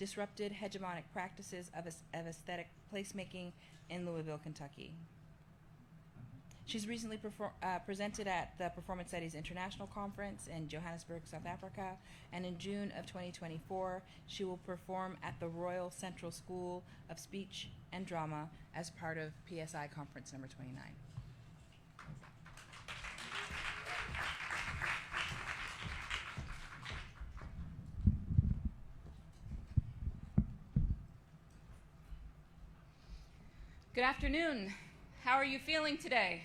disrupted hegemonic practices of aesthetic placemaking in Louisville, Kentucky. She's recently presented at the Performance Studies International Conference in Johannesburg, South Africa, and in June of 2024, she will perform at the Royal Central School of Speech and Drama as part of PSI Conference number 29. Good afternoon. How are you feeling today?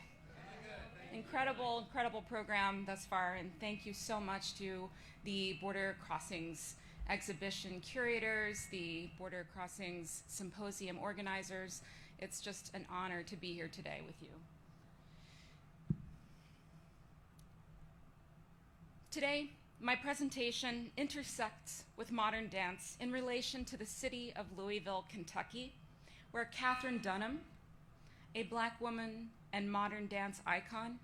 Incredible program thus far, and thank you so much to the Border Crossings exhibition curators, the Border Crossings symposium organizers. It's just an honor to be here today with you. Today, my presentation intersects with modern dance in relation to the city of Louisville, Kentucky, where Katherine Dunham, a Black woman and modern dance icon,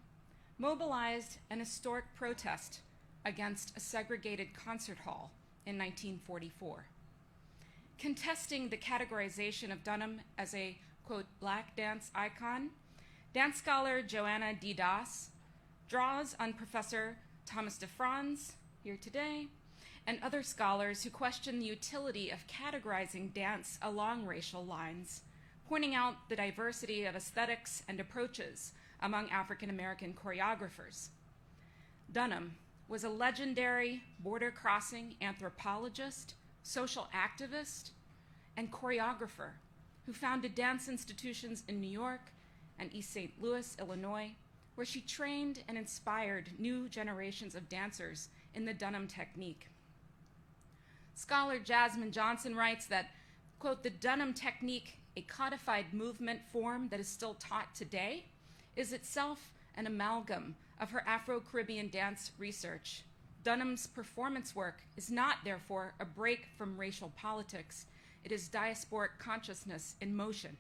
mobilized an historic protest against a segregated concert hall in 1944. Contesting the categorization of Dunham as a, quote, Black dance icon, dance scholar Joanna D. Das draws on Professor Thomas DeFranz, here today, and other scholars who question the utility of categorizing dance along racial lines, pointing out the diversity of aesthetics and approaches among African American choreographers. Dunham was a legendary border crossing anthropologist, social activist, and choreographer who founded dance institutions in New York and East St. Louis, Illinois, where she trained and inspired new generations of dancers in the Dunham technique. Scholar Jasmine Johnson writes that, quote, the Dunham technique, a codified movement form that is still taught today, is itself an amalgam of her Afro-Caribbean dance research. Dunham's performance work is not, therefore, a break from racial politics. It is diasporic consciousness in motion.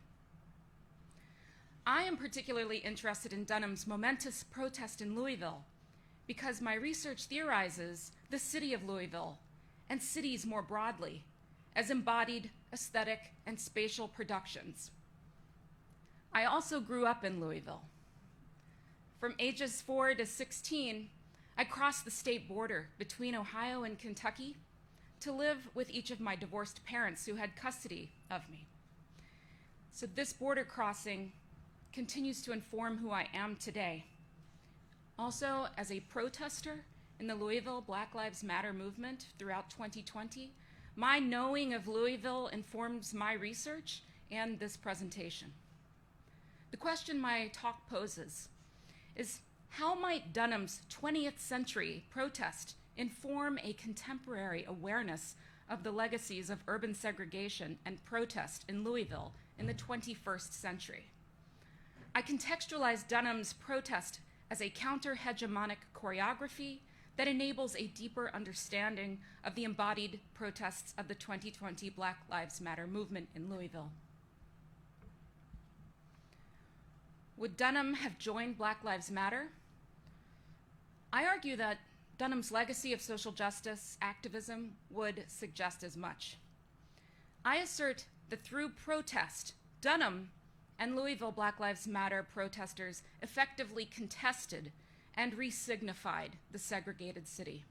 I am particularly interested in Dunham's momentous protest in Louisville because my research theorizes the city of Louisville and cities more broadly as embodied aesthetic and spatial productions. I also grew up in Louisville. From ages 4 to 16, I crossed the state border between Ohio and Kentucky to live with each of my divorced parents who had custody of me. So this border crossing continues to inform who I am today. Also, as a protester in the Louisville Black Lives Matter movement throughout 2020, my knowing of Louisville informs my research and this presentation. The question my talk poses is, how might Dunham's 20th century protest inform a contemporary awareness of the legacies of urban segregation and protest in Louisville in the 21st century? I contextualize Dunham's protest as a counter-hegemonic choreography that enables a deeper understanding of the embodied protests of the 2020 Black Lives Matter movement in Louisville. Would Dunham have joined Black Lives Matter? I argue that Dunham's legacy of social justice activism would suggest as much. I assert that through protest, Dunham and Louisville Black Lives Matter protesters effectively contested and resignified the segregated city.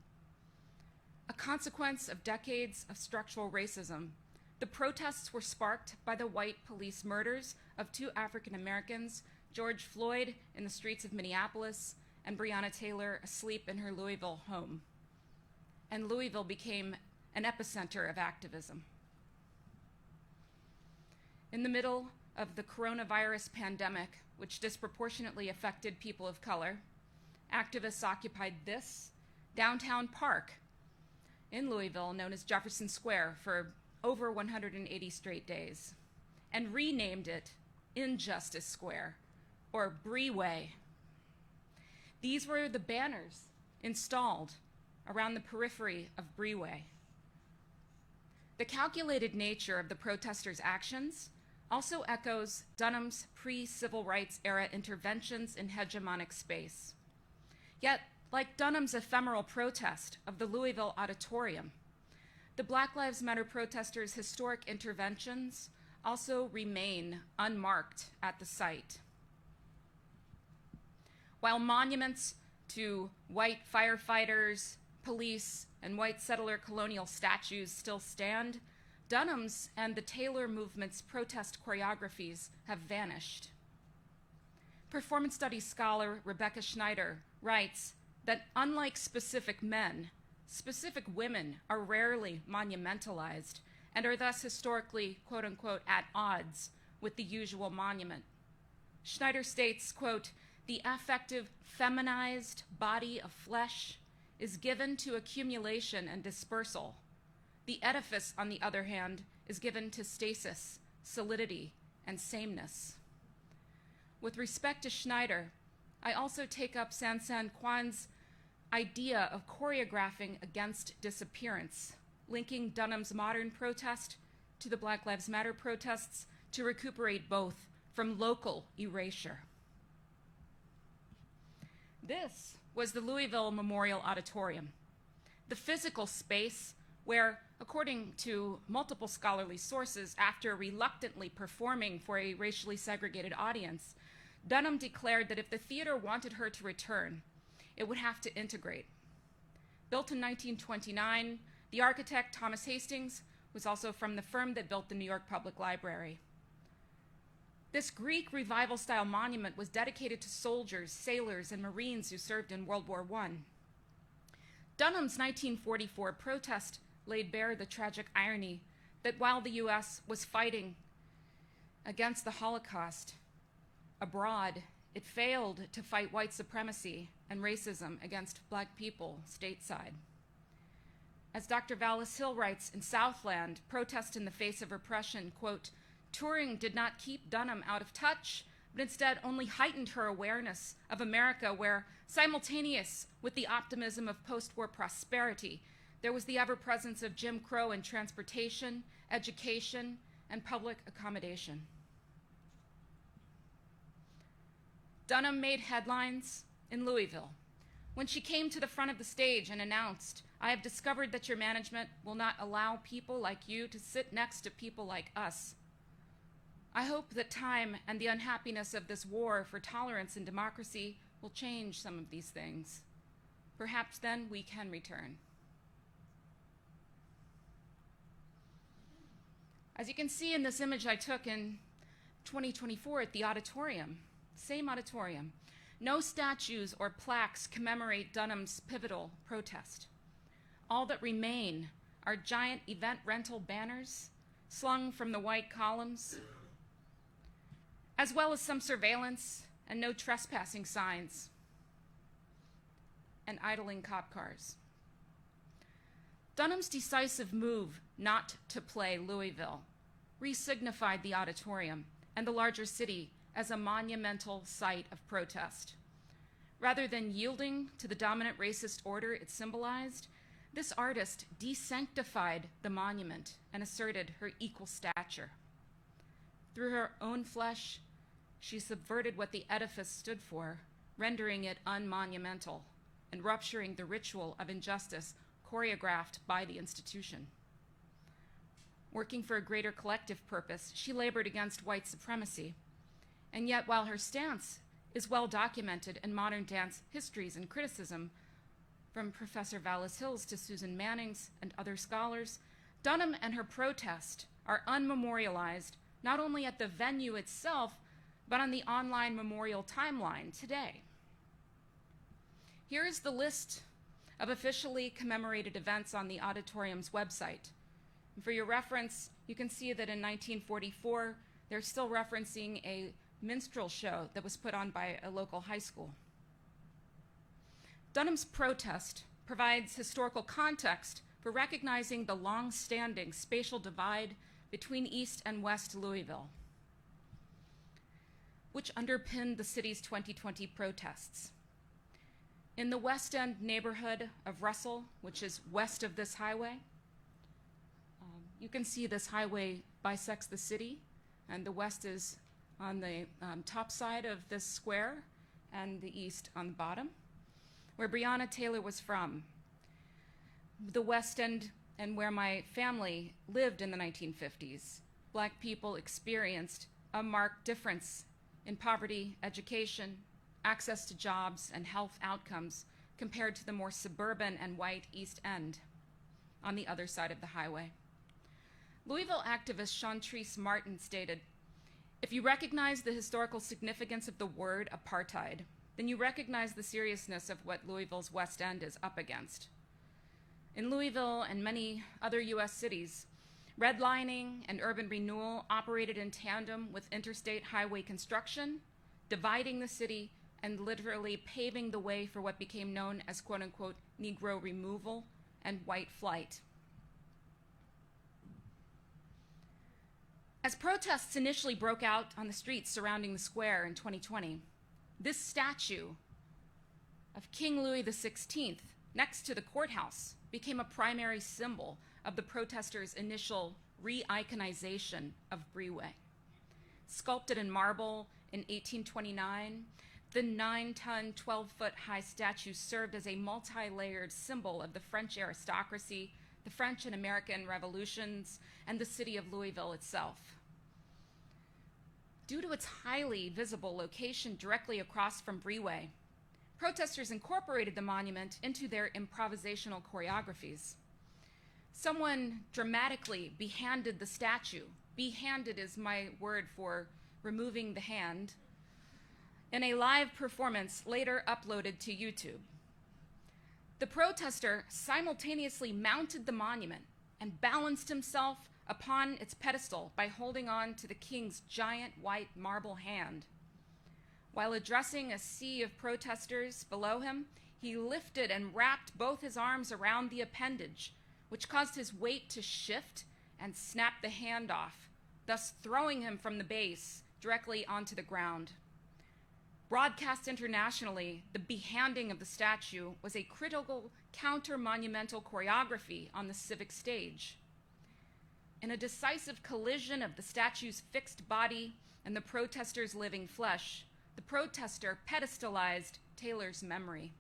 A consequence of decades of structural racism, the protests were sparked by the white police murders of 2 African Americans, George Floyd in the streets of Minneapolis and Breonna Taylor asleep in her Louisville home. And Louisville became an epicenter of activism. In the middle of the coronavirus pandemic, which disproportionately affected people of color, activists occupied this downtown park in Louisville, known as Jefferson Square, for over 180 straight days, and renamed it Injustice Square, or Breeway. These were the banners installed around the periphery of Breeway. The calculated nature of the protesters' actions also echoes Dunham's pre-civil rights era interventions in hegemonic space. Yet, like Dunham's ephemeral protest of the Louisville auditorium, the Black Lives Matter protesters' historic interventions also remain unmarked at the site. While monuments to white firefighters, police, and white settler colonial statues still stand, Dunham's and the Taylor movement's protest choreographies have vanished. Performance studies scholar Rebecca Schneider writes that unlike specific men, specific women are rarely monumentalized and are thus historically, quote unquote, at odds with the usual monument. Schneider states, quote, "The affective feminized body of flesh is given to accumulation and dispersal. The edifice, on the other hand, is given to stasis, solidity, and sameness." With respect to Schneider, I also take up Sansan Kwan's idea of choreographing against disappearance, linking Dunham's modern protest to the Black Lives Matter protests to recuperate both from local erasure. This was the Louisville Memorial Auditorium, the physical space where, according to multiple scholarly sources, after reluctantly performing for a racially segregated audience, Dunham declared that if the theater wanted her to return, it would have to integrate. Built in 1929, the architect, Thomas Hastings, was also from the firm that built the New York Public Library. This Greek revival-style monument was dedicated to soldiers, sailors, and Marines who served in World War I. Dunham's 1944 protest laid bare the tragic irony that while the U.S. was fighting against the Holocaust abroad, it failed to fight white supremacy and racism against Black people stateside. As Dr. Vallis Hill writes in Southland, protest in the face of repression, quote, "Touring did not keep Dunham out of touch, but instead only heightened her awareness of America where, simultaneous with the optimism of post-war prosperity, there was the ever-presence of Jim Crow in transportation, education, and public accommodation." Dunham made headlines in Louisville when she came to the front of the stage and announced, "I have discovered that your management will not allow people like you to sit next to people like us. I hope that time and the unhappiness of this war for tolerance and democracy will change some of these things. Perhaps then we can return." As you can see in this image I took in 2024 at the auditorium, same auditorium, no statues or plaques commemorate Dunham's pivotal protest. All that remain are giant event rental banners slung from the white columns, as well as some surveillance and no trespassing signs and idling cop cars. Dunham's decisive move not to play Louisville re-signified the auditorium and the larger city as a monumental site of protest. Rather than yielding to the dominant racist order it symbolized, this artist desanctified the monument and asserted her equal stature. Through her own flesh, she subverted what the edifice stood for, rendering it unmonumental and rupturing the ritual of injustice choreographed by the institution. Working for a greater collective purpose, she labored against white supremacy. And yet, while her stance is well documented in modern dance histories and criticism, from Professor Vallis Hills to Susan Manning's and other scholars, Dunham and her protest are unmemorialized not only at the venue itself, but on the online memorial timeline today. Here is the list of officially commemorated events on the auditorium's website. And for your reference, you can see that in 1944, they're still referencing a minstrel show that was put on by a local high school. Dunham's protest provides historical context for recognizing the long-standing spatial divide between East and West Louisville, which underpinned the city's 2020 protests. In the West End neighborhood of Russell, which is west of this highway, you can see this highway bisects the city, and the west is on the top side of this square and the east on the bottom, where Breonna Taylor was from. The West End and where my family lived in the 1950s, Black people experienced a marked difference in poverty, education, access to jobs, and health outcomes compared to the more suburban and white East End on the other side of the highway. Louisville activist Chantrice Martin stated, "If you recognize the historical significance of the word apartheid, then you recognize the seriousness of what Louisville's West End is up against." In Louisville and many other U.S. cities, redlining and urban renewal operated in tandem with interstate highway construction, dividing the city and literally paving the way for what became known as quote-unquote Negro Removal and white flight. As protests initially broke out on the streets surrounding the square in 2020, this statue of King Louis XVI next to the courthouse became a primary symbol of the protesters' initial re-iconization of Brioué. Sculpted in marble in 1829, the 9-ton, 12-foot-high statue served as a multi-layered symbol of the French aristocracy, the French and American revolutions, and the city of Louisville itself. Due to its highly visible location directly across from Brioué, protesters incorporated the monument into their improvisational choreographies. Someone dramatically behanded the statue. Behanded is my word for removing the hand, in a live performance later uploaded to YouTube. The protester simultaneously mounted the monument and balanced himself upon its pedestal by holding on to the king's giant white marble hand. While addressing a sea of protesters below him, he lifted and wrapped both his arms around the appendage, which caused his weight to shift and snap the hand off, thus throwing him from the base directly onto the ground. Broadcast internationally, the behanding of the statue was a critical counter-monumental choreography on the civic stage. In a decisive collision of the statue's fixed body and the protester's living flesh, the protester pedestalized Taylor's memory.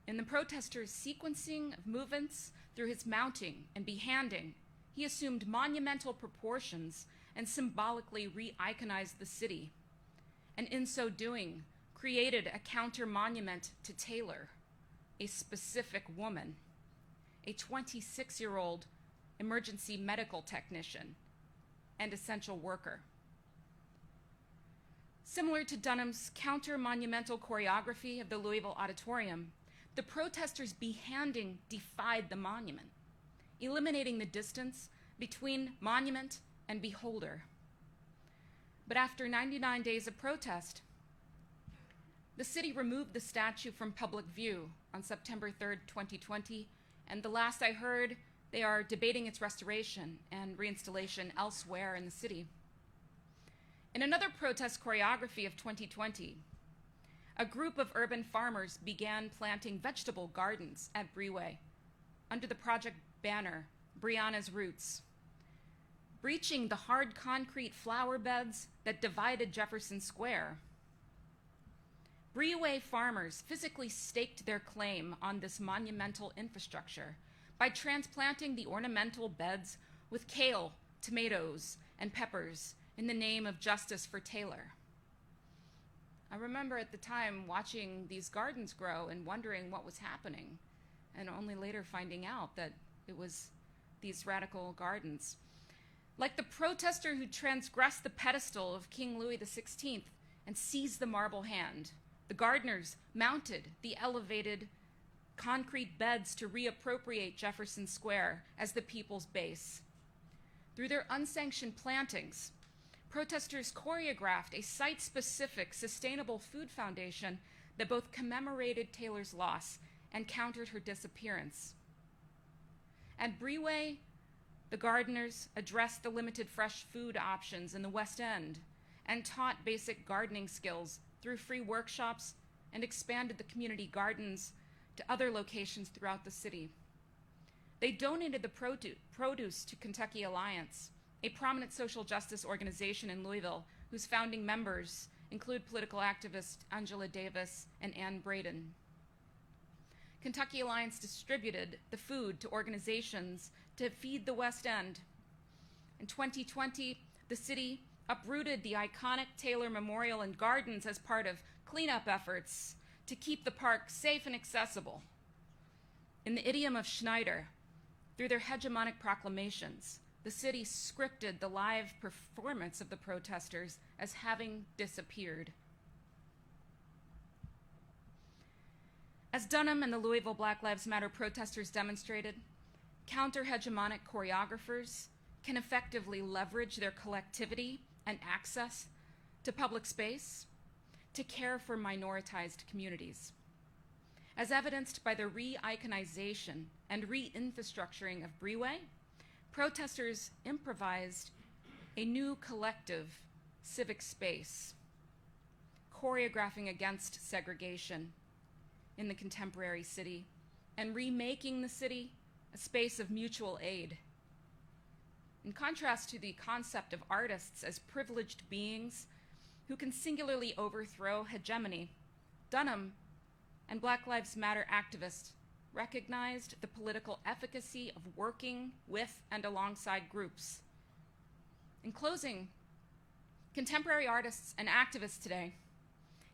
In the protester's sequencing of movements through his mounting and behanding, he assumed monumental proportions and symbolically re-iconized the city, and in so doing, created a counter-monument to Taylor, a specific woman, a 26-year-old emergency medical technician and essential worker. Similar to Dunham's counter-monumental choreography of the Louisville Auditorium, the protesters' behanding defied the monument, eliminating the distance between monument and beholder. But after 99 days of protest, the city removed the statue from public view on September 3rd, 2020, and the last I heard, they are debating its restoration and reinstallation elsewhere in the city. In another protest choreography of 2020, a group of urban farmers began planting vegetable gardens at Brioué under the project banner, Brianna's Roots, breaching the hard concrete flower beds that divided Jefferson Square. Brioué farmers physically staked their claim on this monumental infrastructure by transplanting the ornamental beds with kale, tomatoes, and peppers in the name of justice for Taylor. I remember at the time watching these gardens grow and wondering what was happening, and only later finding out that it was these radical gardens. Like the protester who transgressed the pedestal of King Louis XVI and seized the marble hand, the gardeners mounted the elevated concrete beds to reappropriate Jefferson Square as the people's base. Through their unsanctioned plantings, protesters choreographed a site-specific sustainable food foundation that both commemorated Taylor's loss and countered her disappearance. At Brioué, the gardeners addressed the limited fresh food options in the West End and taught basic gardening skills through free workshops and expanded the community gardens to other locations throughout the city. They donated the produce to Kentucky Alliance, a prominent social justice organization in Louisville whose founding members include political activist Angela Davis and Ann Braden. Kentucky Alliance distributed the food to organizations to feed the West End. In 2020, the city uprooted the iconic Taylor Memorial and Gardens as part of cleanup efforts to keep the park safe and accessible. In the idiom of Schneider, through their hegemonic proclamations, the city scripted the live performance of the protesters as having disappeared. As Dunham and the Louisville Black Lives Matter protesters demonstrated, counter-hegemonic choreographers can effectively leverage their collectivity and access to public space to care for minoritized communities. As evidenced by the re-iconization and re-infrastructuring of Breeway, protesters improvised a new collective civic space, choreographing against segregation in the contemporary city and remaking the city a space of mutual aid. In contrast to the concept of artists as privileged beings who can singularly overthrow hegemony, Dunham and Black Lives Matter activists recognized the political efficacy of working with and alongside groups. In closing, contemporary artists and activists today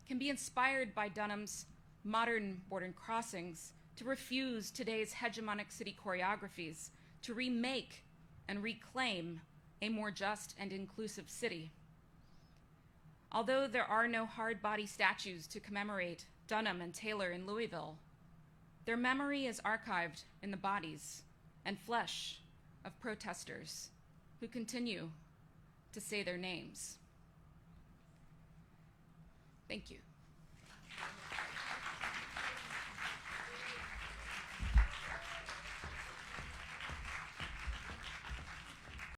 can be inspired by Dunham's modern border crossings to refuse today's hegemonic city choreographies, to remake and reclaim a more just and inclusive city. Although there are no hard body statues to commemorate Dunham and Taylor in Louisville, their memory is archived in the bodies and flesh of protesters who continue to say their names. Thank you.